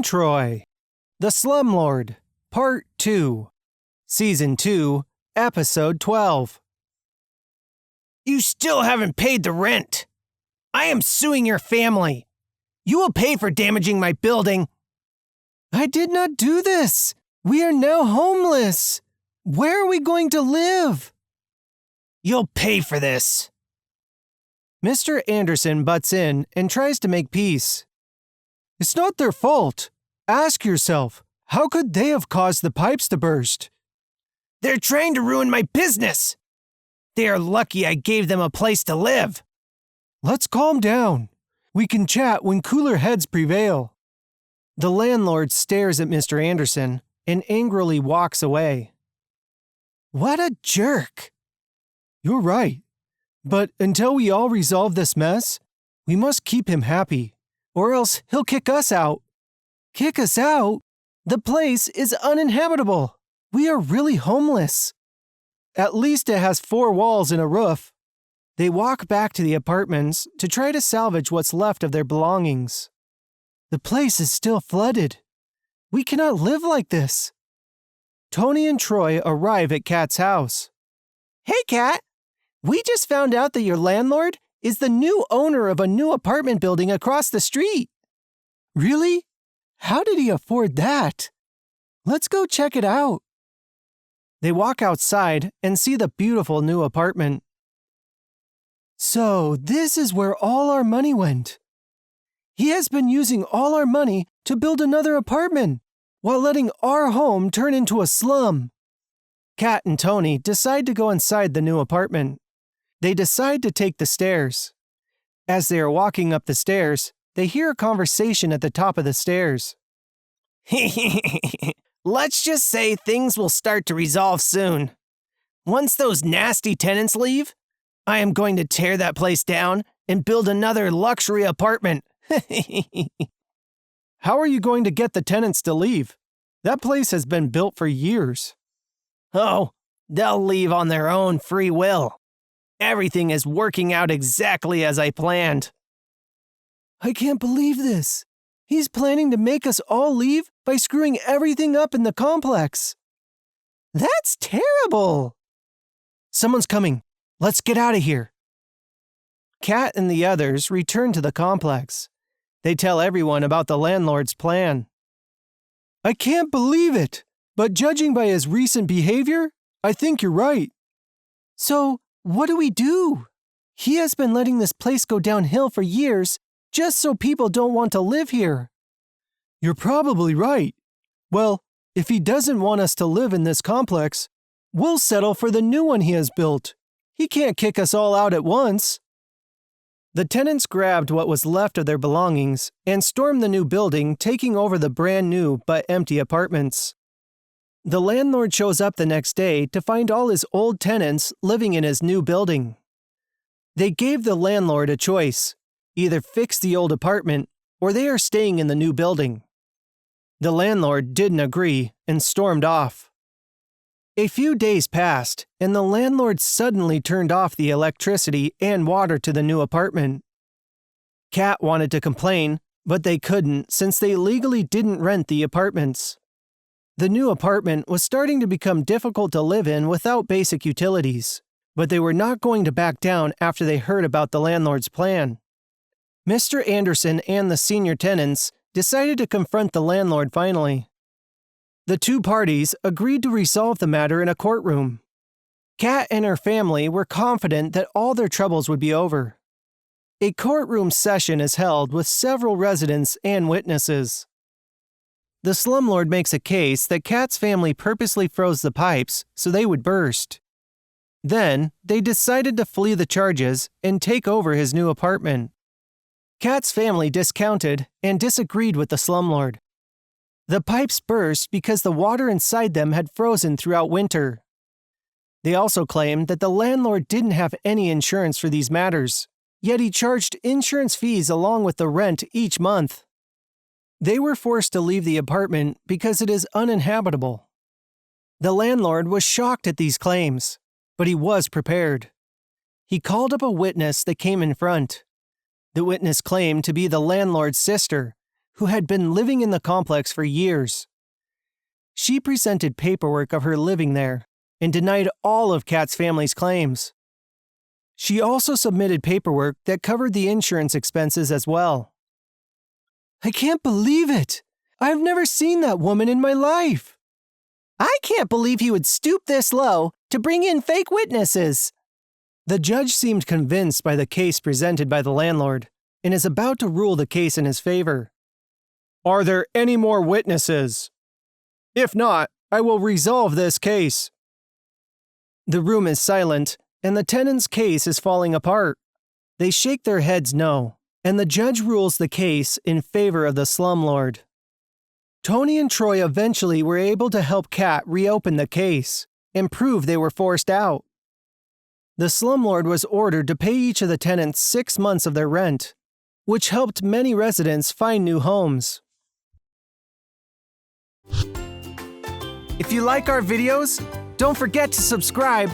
and Troy, The Slumlord, Part 2, Season 2, Episode 12. You still haven't paid the rent. I am suing your family. You will pay for damaging my building. I did not do this. We are now homeless. Where are we going to live? You'll pay for this. Mr. Anderson butts in and tries to make peace. It's not their fault. Ask yourself, how could they have caused the pipes to burst? They're trying to ruin my business. They are lucky I gave them a place to live. Let's calm down. We can chat when cooler heads prevail. The landlord stares at Mr. Anderson and angrily walks away. What a jerk! You're right. But until we all resolve this mess, we must keep him happy, or else he'll kick us out. Kick us out? The place is uninhabitable. We are really homeless. At least it has 4 walls and a roof. They walk back to the apartments to try to salvage what's left of their belongings. The place is still flooded. We cannot live like this. Toni and Troy arrive at Kat's house. Hey, Kat! We just found out that your landlord is the new owner of a new apartment building across the street. Really? How did he afford that? Let's go check it out. They walk outside and see the beautiful new apartment. So this is where all our money went. He has been using all our money to build another apartment while letting our home turn into a slum. Kat and Toni decide to go inside the new apartment. They decide to take the stairs. As they are walking up the stairs, they hear a conversation at the top of the stairs. Let's just say things will start to resolve soon. Once those nasty tenants leave, I am going to tear that place down and build another luxury apartment. How are you going to get the tenants to leave? That place has been built for years. Oh, they'll leave on their own free will. Everything is working out exactly as I planned. I can't believe this. He's planning to make us all leave by screwing everything up in the complex. That's terrible. Someone's coming. Let's get out of here. Kat and the others return to the complex. They tell everyone about the landlord's plan. I can't believe it, but judging by his recent behavior, I think you're right. So, what do we do? He has been letting this place go downhill for years just so people don't want to live here. You're probably right. Well, if he doesn't want us to live in this complex, we'll settle for the new one he has built. He can't kick us all out at once. The tenants grabbed what was left of their belongings and stormed the new building, taking over the brand new but empty apartments. The landlord shows up the next day to find all his old tenants living in his new building. They gave the landlord a choice: either fix the old apartment or they are staying in the new building. The landlord didn't agree and stormed off. A few days passed, and the landlord suddenly turned off the electricity and water to the new apartment. Kat wanted to complain, but they couldn't since they legally didn't rent the apartments. The new apartment was starting to become difficult to live in without basic utilities, but they were not going to back down after they heard about the landlord's plan. Mr. Anderson and the senior tenants decided to confront the landlord finally. The two parties agreed to resolve the matter in a courtroom. Kat and her family were confident that all their troubles would be over. A courtroom session is held with several residents and witnesses. The slumlord makes a case that Kat's family purposely froze the pipes so they would burst. Then, they decided to flee the charges and take over his new apartment. Kat's family discounted and disagreed with the slumlord. The pipes burst because the water inside them had frozen throughout winter. They also claimed that the landlord didn't have any insurance for these matters, yet he charged insurance fees along with the rent each month. They were forced to leave the apartment because it is uninhabitable. The landlord was shocked at these claims, but he was prepared. He called up a witness that came in front. The witness claimed to be the landlord's sister, who had been living in the complex for years. She presented paperwork of her living there and denied all of Kat's family's claims. She also submitted paperwork that covered the insurance expenses as well. I can't believe it! I've never seen that woman in my life! I can't believe he would stoop this low to bring in fake witnesses. The judge seemed convinced by the case presented by the landlord and is about to rule the case in his favor. Are there any more witnesses? If not, I will resolve this case. The room is silent, and the tenant's case is falling apart. They shake their heads no, and the judge rules the case in favor of the slumlord. Toni and Troy eventually were able to help Kat reopen the case and prove they were forced out. The slumlord was ordered to pay each of the tenants 6 months of their rent, which helped many residents find new homes. If you like our videos, don't forget to subscribe